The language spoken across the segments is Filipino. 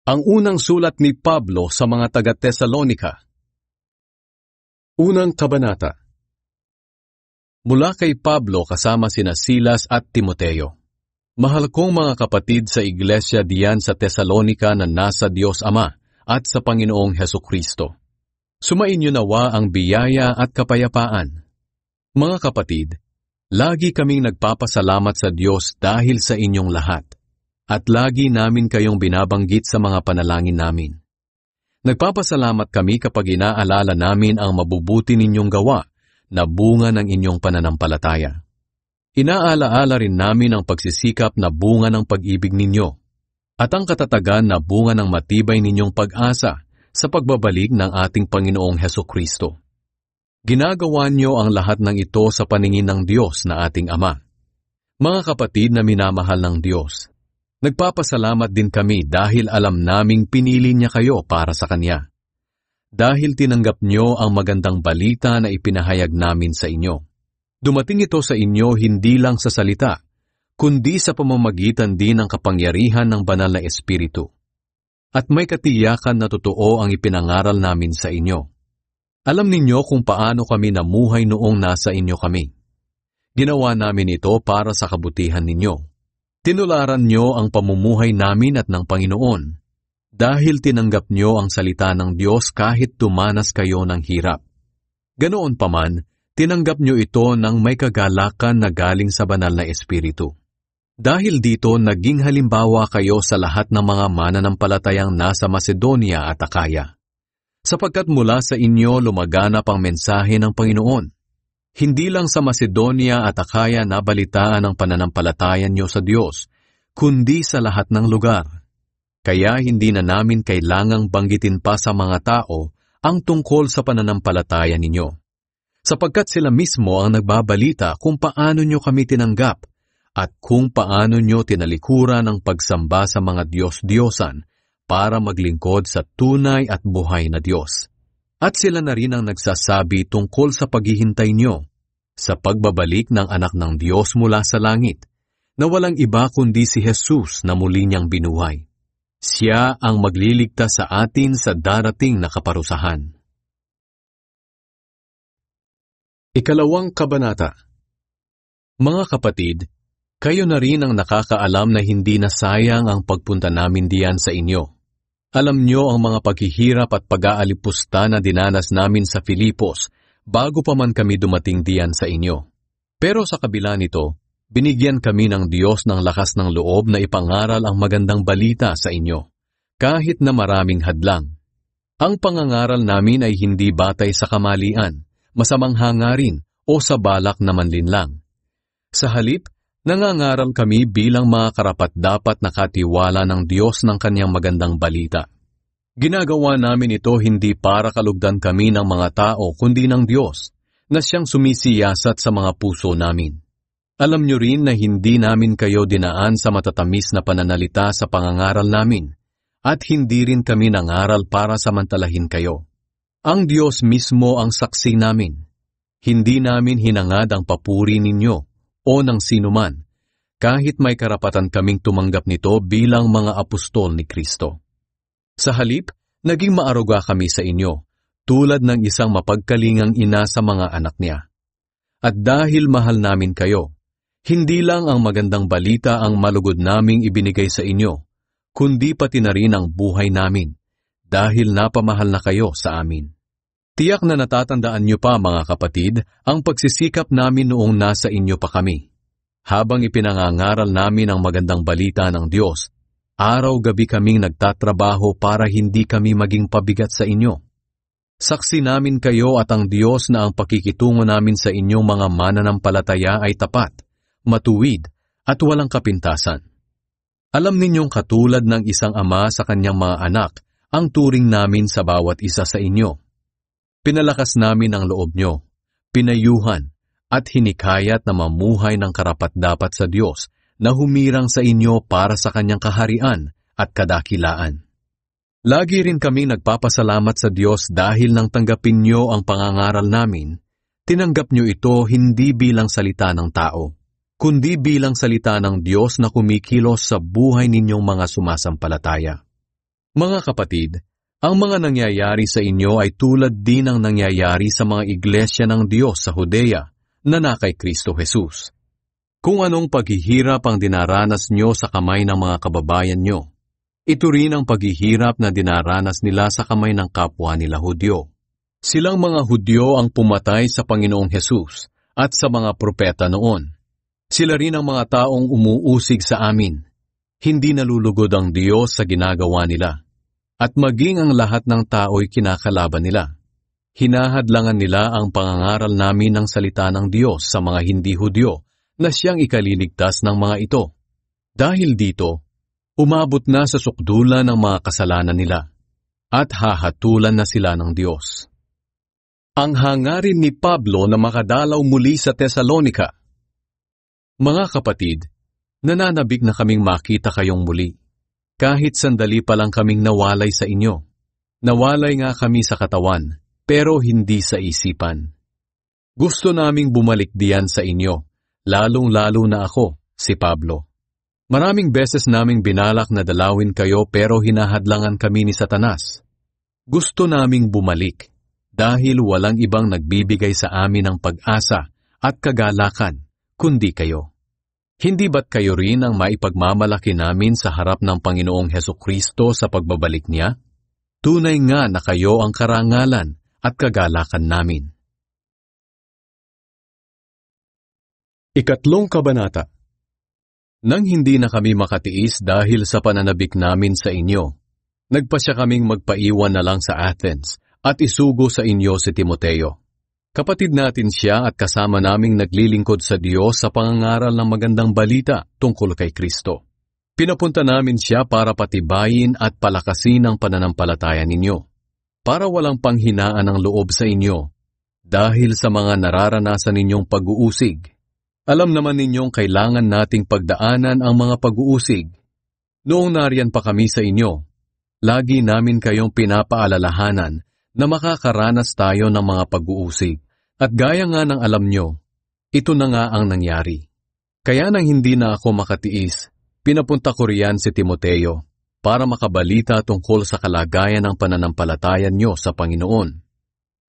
Ang unang sulat ni Pablo sa mga taga-Tesalonika. Unang kabanata. Mula kay Pablo kasama sina Silas at Timoteo. Mahal kong mga kapatid sa iglesia diyan sa Tesalonika na nasa Diyos Ama at sa Panginoong Hesukristo. Sumainyo nawa ang biyaya at kapayapaan. Mga kapatid, lagi kaming nagpapasalamat sa Diyos dahil sa inyong lahat. At lagi namin kayong binabanggit sa mga panalangin namin. Nagpapasalamat kami kapag inaalala namin ang mabubuti ninyong gawa na bunga ng inyong pananampalataya. Inaalaala rin namin ang pagsisikap na bunga ng pag-ibig ninyo at ang katatagan na bunga ng matibay ninyong pag-asa sa pagbabalik ng ating Panginoong Hesukristo. Ginagawa niyo ang lahat ng ito sa paningin ng Diyos na ating Ama. Mga kapatid na minamahal ng Diyos, nagpapasalamat din kami dahil alam naming pinili niya kayo para sa Kanya. Dahil tinanggap niyo ang magandang balita na ipinahayag namin sa inyo. Dumating ito sa inyo hindi lang sa salita, kundi sa pamamagitan din ng kapangyarihan ng banal na Espiritu. At may katiyakan na totoo ang ipinangaral namin sa inyo. Alam ninyo kung paano kami namuhay noong nasa inyo kami. Ginawa namin ito para sa kabutihan ninyo. Tinularan nyo ang pamumuhay namin at ng Panginoon dahil tinanggap nyo ang salita ng Diyos kahit tumanas kayo ng hirap. Ganoon paman, tinanggap nyo ito ng may kagalakan na galing sa banal na Espiritu. Dahil dito, naging halimbawa kayo sa lahat ng mga mananampalatayang nasa Macedonia at Akaya. Sapagkat mula sa inyo lumaganap ang mensahe ng Panginoon. Hindi lang sa Macedonia at Akaya nabalitaan ang pananampalatayan nyo sa Diyos, kundi sa lahat ng lugar. Kaya hindi na namin kailangang banggitin pa sa mga tao ang tungkol sa pananampalataya ninyo. Sapagkat sila mismo ang nagbabalita kung paano nyo kami tinanggap at kung paano nyo tinalikuran ang pagsamba sa mga Diyos-Diyosan para maglingkod sa tunay at buhay na Diyos. At sila na rin ang nagsasabi tungkol sa paghihintay nyo sa pagbabalik ng anak ng Diyos mula sa langit, na walang iba kundi si Jesus na muli niyang binuhay. Siya ang magliligtas sa atin sa darating na kaparusahan. Ikalawang kabanata. Mga kapatid, kayo na rin ang nakakaalam na hindi na sayang ang pagpunta namin diyan sa inyo. Alam nyo ang mga paghihirap at pag-aalipusta na dinanas namin sa Filipos bago pa man kami dumating diyan sa inyo. Pero sa kabila nito, binigyan kami ng Diyos ng lakas ng loob na ipangaral ang magandang balita sa inyo, kahit na maraming hadlang. Ang pangangaral namin ay hindi batay sa kamalian, masamang hangarin o sa balak na manlinlang. Sa halip, nangangaral kami bilang mga karapat-dapat na katiwala ng Diyos ng Kanyang magandang balita. Ginagawa namin ito hindi para kalugdan kami ng mga tao kundi ng Diyos, na Siyang sumisiyasat sa mga puso namin. Alam nyo rin na hindi namin kayo dinaan sa matatamis na pananalita sa pangangaral namin, at hindi rin kami nangaral para samantalahin kayo. Ang Diyos mismo ang saksi namin. Hindi namin hinangad ang papuri ninyo o ng sinuman, kahit may karapatan kaming tumanggap nito bilang mga apostol ni Kristo. Sa halip, naging maaruga kami sa inyo, tulad ng isang mapagkalingang ina sa mga anak niya. At dahil mahal namin kayo, hindi lang ang magandang balita ang malugod naming ibinigay sa inyo, kundi pati na rin ang buhay namin, dahil napamahal na kayo sa amin. Tiyak na natatandaan niyo pa, mga kapatid, ang pagsisikap namin noong nasa inyo pa kami. Habang ipinangangaral namin ang magandang balita ng Diyos, araw-gabi kaming nagtatrabaho para hindi kami maging pabigat sa inyo. Saksi namin kayo at ang Diyos na ang pakikitungo namin sa inyong mga mananampalataya ay tapat, matuwid, at walang kapintasan. Alam ninyong katulad ng isang ama sa kanyang mga anak, ang turing namin sa bawat isa sa inyo. Pinalakas namin ang loob nyo, pinayuhan, at hinikayat na mamuhay ng karapat-dapat sa Diyos na humirang sa inyo para sa Kanyang kaharian at kadakilaan. Lagi rin kaming nagpapasalamat sa Diyos dahil nang tanggapin nyo ang pangangaral namin, tinanggap nyo ito hindi bilang salita ng tao, kundi bilang salita ng Diyos na kumikilos sa buhay ninyong mga sumasampalataya. Mga kapatid, ang mga nangyayari sa inyo ay tulad din ng nangyayari sa mga iglesia ng Diyos sa Judea na kay Kristo Jesus. Kung anong paghihirap ang dinaranas nyo sa kamay ng mga kababayan nyo, ito rin ang paghihirap na dinaranas nila sa kamay ng kapwa nila Hudyo. Silang mga Hudyo ang pumatay sa Panginoong Jesus at sa mga propeta noon. Sila rin ang mga taong umuusig sa amin. Hindi nalulugod ang Diyos sa ginagawa nila. At maging ang lahat ng tao'y kinakalaban nila. Hinahadlangan nila ang pangangaral namin ng salita ng Diyos sa mga hindi Hudyo na siyang ikaliligtas ng mga ito. Dahil dito, umabot na sa sukdulan ng mga kasalanan nila at hahatulan na sila ng Diyos. Ang hangarin ni Pablo na makadalaw muli sa Tesalonika. Mga kapatid, nananabik na kaming makita kayong muli. Kahit sandali pa lang kaming nawalay sa inyo. Nawalay nga kami sa katawan, pero hindi sa isipan. Gusto naming bumalik diyan sa inyo, lalong-lalo na ako, si Pablo. Maraming beses naming binalak na dalawin kayo pero hinahadlangan kami ni Satanas. Gusto naming bumalik. Dahil walang ibang nagbibigay sa amin ng pag-asa at kagalakan, kundi kayo. Hindi ba't kayo rin ang maipagmamalaki namin sa harap ng Panginoong Hesukristo sa pagbabalik niya? Tunay nga na kayo ang karangalan at kagalakan namin. Ikatlong kabanata. Nang hindi na kami makatiis dahil sa pananabik namin sa inyo, nagpasya kaming magpaiwan na lang sa Athens, at isugo sa inyo si Timoteo. Kapatid natin siya at kasama naming naglilingkod sa Diyos sa pangangaral ng magandang balita tungkol kay Kristo. Pinapunta namin siya para patibayin at palakasin ang pananampalataya ninyo, para walang panghinaan ng loob sa inyo, dahil sa mga nararanasan ninyong pag-uusig. Alam naman ninyong kailangan nating pagdaanan ang mga pag-uusig. Noong nariyan pa kami sa inyo, lagi namin kayong pinapaalalahanan na makakaranas tayo ng mga pag-uusig. At gaya nga ng alam nyo, ito na nga ang nangyari. Kaya nang hindi na ako makatiis, pinapunta ko riyan si Timoteo para makabalita tungkol sa kalagayan ng pananampalatayan nyo sa Panginoon.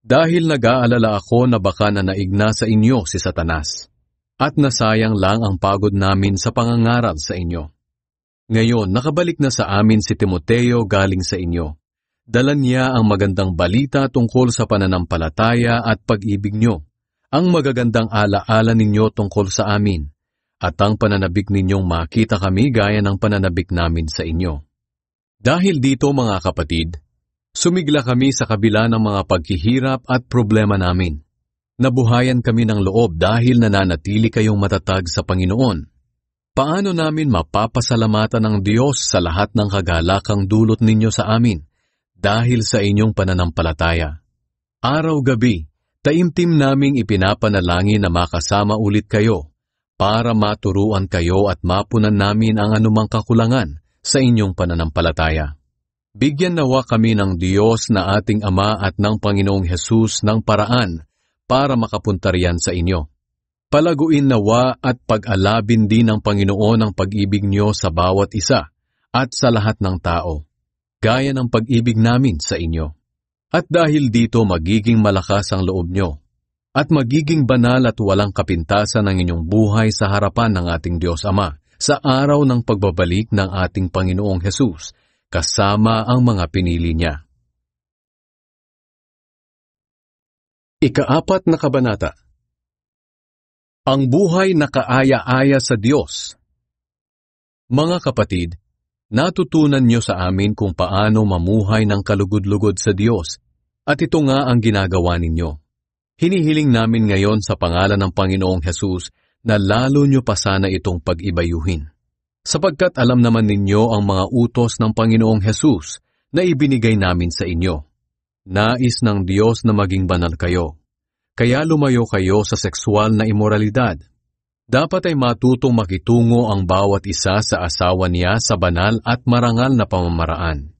Dahil nag-aalala ako na baka nanaigna sa inyo si Satanas, at nasayang lang ang pagod namin sa pangangaral sa inyo. Ngayon, nakabalik na sa amin si Timoteo galing sa inyo. Dala niya ang magandang balita tungkol sa pananampalataya at pag-ibig nyo, ang magagandang alaala ninyo tungkol sa amin, at ang pananabik ninyong makita kami gaya ng pananabik namin sa inyo. Dahil dito mga kapatid, sumigla kami sa kabila ng mga paghihirap at problema namin. Nabuhayan kami ng loob dahil nananatili kayong matatag sa Panginoon. Paano namin mapapasalamatan ng Diyos sa lahat ng kagalakang dulot ninyo sa amin? Dahil sa inyong pananampalataya. Araw-gabi, taimtim naming ipinapanalangin na makasama ulit kayo para maturuan kayo at mapunan namin ang anumang kakulangan sa inyong pananampalataya. Bigyan nawa kami ng Diyos na ating Ama at ng Panginoong Hesus ng paraan para makapunta riyan sa inyo. Palaguin nawa at pag-alabin din ng Panginoon ang pag-ibig niyo sa bawat isa at sa lahat ng tao, gaya ng pag-ibig namin sa inyo. At dahil dito magiging malakas ang loob nyo, at magiging banal at walang kapintasan ang inyong buhay sa harapan ng ating Diyos Ama, sa araw ng pagbabalik ng ating Panginoong Hesus, kasama ang mga pinili niya. Ika-4 na kabanata. Ang buhay na kaaya-aya sa Diyos. Mga kapatid, natutunan niyo sa amin kung paano mamuhay ng kalugod-lugod sa Diyos, at ito nga ang ginagawa ninyo. Hinihiling namin ngayon sa pangalan ng Panginoong Hesus na lalo niyo pa sana itong pag-ibayuhin. Sapagkat alam naman ninyo ang mga utos ng Panginoong Hesus na ibinigay namin sa inyo. Nais ng Diyos na maging banal kayo, kaya lumayo kayo sa sexual na imoralidad. Dapat ay matutong makitungo ang bawat isa sa asawa niya sa banal at marangal na pamamaraan,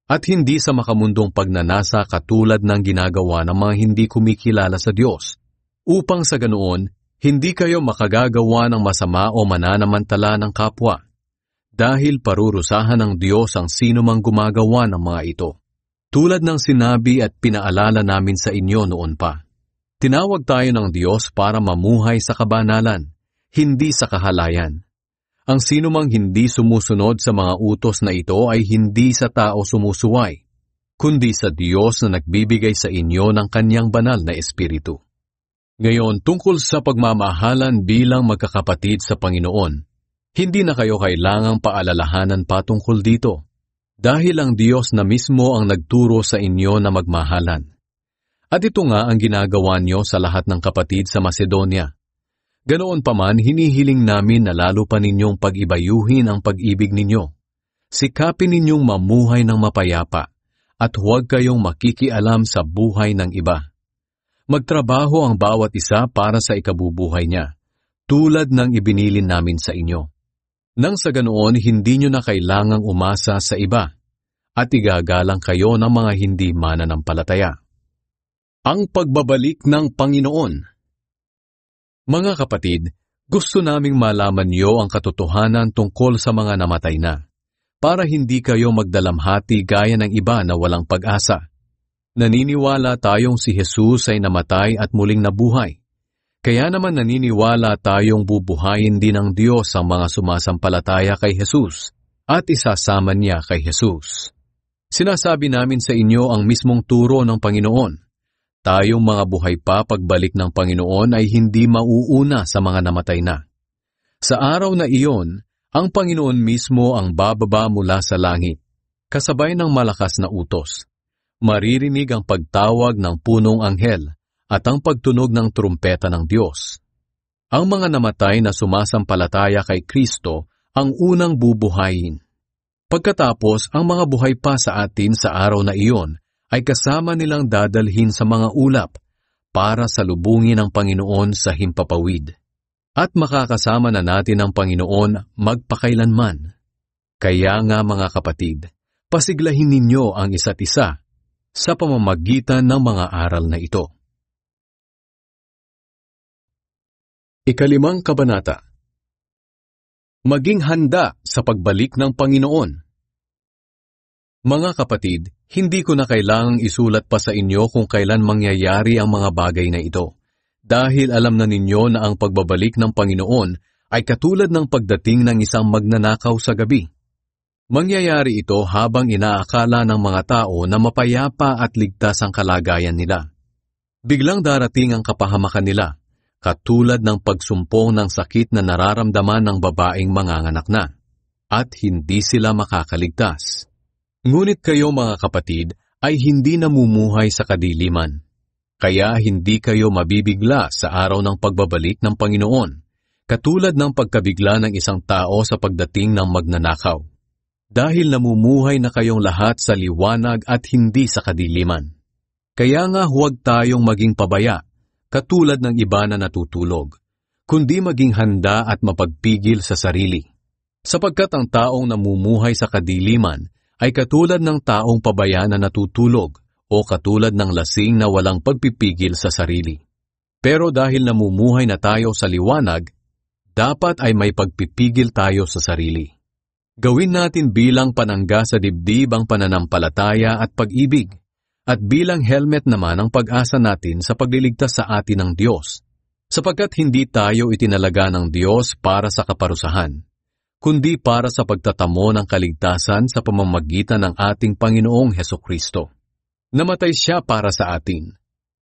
at hindi sa makamundong pagnanasa katulad ng ginagawa ng mga hindi kumikilala sa Diyos, upang sa ganoon, hindi kayo makagagawa ng masama o mananamantala ng kapwa. dahil parurusahan ng Diyos ang sino mang gumagawa ng mga ito. Tulad ng sinabi at pinaalala namin sa inyo noon pa. Tinawag tayo ng Diyos para mamuhay sa kabanalan, hindi sa kahalayan. Ang sino mang hindi sumusunod sa mga utos na ito ay hindi sa tao sumusuway, kundi sa Diyos na nagbibigay sa inyo ng kanyang banal na espiritu. Ngayon, tungkol sa pagmamahalan bilang magkakapatid sa Panginoon, hindi na kayo kailangang paalalahanan patungkol dito, dahil ang Diyos na mismo ang nagturo sa inyo na magmahalan. At ito nga ang ginagawa niyo sa lahat ng kapatid sa Macedonia. Ganoon pa man, hinihiling namin na lalo pa ninyong pag-ibayuhin ang pag-ibig ninyo. Sikapin ninyong mamuhay ng mapayapa, at huwag kayong makikialam sa buhay ng iba. Magtrabaho ang bawat isa para sa ikabubuhay niya, tulad ng ibinilin namin sa inyo. Nang sa ganoon, hindi nyo na kailangang umasa sa iba, at igagalang kayo ng mga hindi mananampalataya. Ang pagbabalik ng Panginoon. Mga kapatid, gusto naming malaman niyo ang katotohanan tungkol sa mga namatay na, para hindi kayo magdalamhati gaya ng iba na walang pag-asa. Naniniwala tayong si Jesus ay namatay at muling nabuhay. Kaya naman naniniwala tayong bubuhayin din ng Diyos ang mga sumasampalataya kay Jesus at isasama niya kay Jesus. Sinasabi namin sa inyo ang mismong turo ng Panginoon. Tayong mga buhay pa pagbalik ng Panginoon ay hindi mauuna sa mga namatay na. Sa araw na iyon, ang Panginoon mismo ang bababa mula sa langit, kasabay ng malakas na utos. Maririnig ang pagtawag ng punong anghel at ang pagtunog ng trumpeta ng Diyos. Ang mga namatay na sumasampalataya kay Kristo ang unang bubuhayin. Pagkatapos, ang mga buhay pa sa atin sa araw na iyon ay kasama nilang dadalhin sa mga ulap para salubungin ang Panginoon sa himpapawid. At makakasama na natin ang Panginoon magpakailanman. Kaya nga mga kapatid, pasiglahin ninyo ang isa't isa sa pamamagitan ng mga aral na ito. Ikalimang kabanata. Maging handa sa pagbalik ng Panginoon. Mga kapatid, hindi ko na kailangang isulat pa sa inyo kung kailan mangyayari ang mga bagay na ito, dahil alam na ninyo na ang pagbabalik ng Panginoon ay katulad ng pagdating ng isang magnanakaw sa gabi. Mangyayari ito habang inaakala ng mga tao na mapayapa at ligtas ang kalagayan nila. Biglang darating ang kapahamakan nila, katulad ng pagsumpong ng sakit na nararamdaman ng babaeng manganganak na, at hindi sila makakaligtas. Ngunit kayo mga kapatid ay hindi namumuhay sa kadiliman, kaya hindi kayo mabibigla sa araw ng pagbabalik ng Panginoon, katulad ng pagkabigla ng isang tao sa pagdating ng magnanakaw. Dahil namumuhay na kayong lahat sa liwanag at hindi sa kadiliman. Kaya nga huwag tayong maging pabaya, katulad ng iba na natutulog, kundi maging handa at mapagpigil sa sarili. Sapagkat ang taong namumuhay sa kadiliman ay katulad ng taong pabaya na natutulog o katulad ng lasing na walang pagpipigil sa sarili. Pero dahil namumuhay na tayo sa liwanag, dapat ay may pagpipigil tayo sa sarili. Gawin natin bilang panangga sa dibdib ang pananampalataya at pag-ibig, at bilang helmet naman ang pag-asa natin sa pagliligtas sa atin ng Diyos, sapagkat hindi tayo itinalaga ng Diyos para sa kaparusahan, kundi para sa pagtatamo ng kaligtasan sa pamamagitan ng ating Panginoong Hesukristo. Namatay siya para sa atin,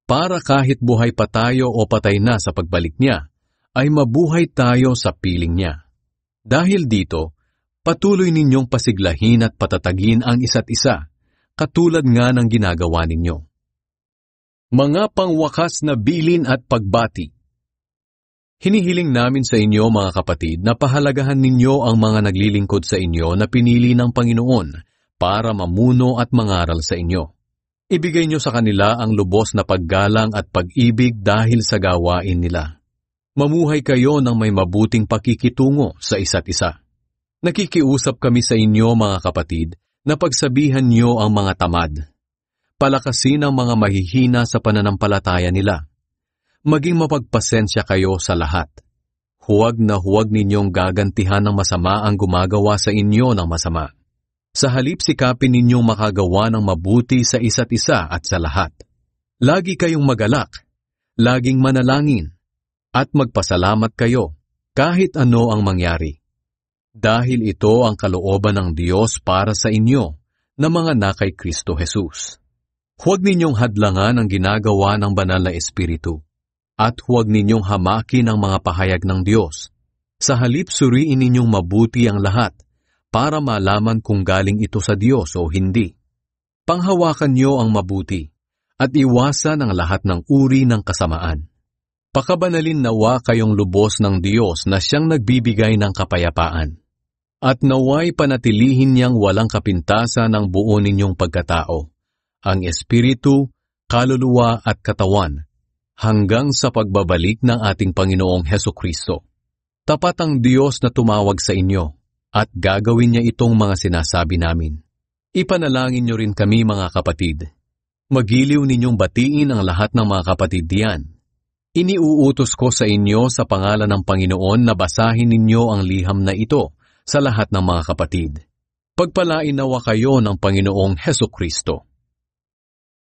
para kahit buhay pa tayo o patay na sa pagbalik niya, ay mabuhay tayo sa piling niya. Dahil dito, patuloy ninyong pasiglahin at patatagin ang isa't isa, katulad nga ng ginagawa ninyo. Mga pangwakas na bilin at pagbati. Hinihiling namin sa inyo mga kapatid na pahalagahan ninyo ang mga naglilingkod sa inyo na pinili ng Panginoon para mamuno at mangaral sa inyo. Ibigay nyo sa kanila ang lubos na paggalang at pag-ibig dahil sa gawain nila. Mamuhay kayo ng may mabuting pakikitungo sa isa't isa. Nakikiusap kami sa inyo mga kapatid na pagsabihan niyo ang mga tamad. Palakasin ang mga mahihina sa pananampalataya nila. Maging mapagpasensya kayo sa lahat. Huwag na huwag ninyong gagantihan ng masama ang gumagawa sa inyo ng masama. Sa halip sikapin ninyong makagawa ng mabuti sa isa't isa at sa lahat. Lagi kayong magalak, laging manalangin, at magpasalamat kayo kahit ano ang mangyari. Dahil ito ang kalooban ng Diyos para sa inyo na mga anak kay Kristo Jesus. Huwag ninyong hadlangan ang ginagawa ng banal na Espiritu, at huwag ninyong hamakin ang mga pahayag ng Diyos. Sa halip suriin ninyong mabuti ang lahat, para malaman kung galing ito sa Diyos o hindi. Panghawakan niyo ang mabuti, at iwasan ang lahat ng uri ng kasamaan. Pakabanalin nawa kayong lubos ng Diyos na siyang nagbibigay ng kapayapaan. At naway panatilihin niyang walang kapintasan ang buo ninyong pagkatao, ang espiritu, kaluluwa at katawan, hanggang sa pagbabalik ng ating Panginoong Hesukristo. Tapat ang Diyos na tumawag sa inyo, at gagawin niya itong mga sinasabi namin. Ipanalangin niyo rin kami mga kapatid. Magiliw ninyong batiin ang lahat ng mga kapatid diyan. Iniuutos ko sa inyo sa pangalan ng Panginoon na basahin ninyo ang liham na ito sa lahat ng mga kapatid. Pagpalain nawa kayo ng Panginoong Hesukristo.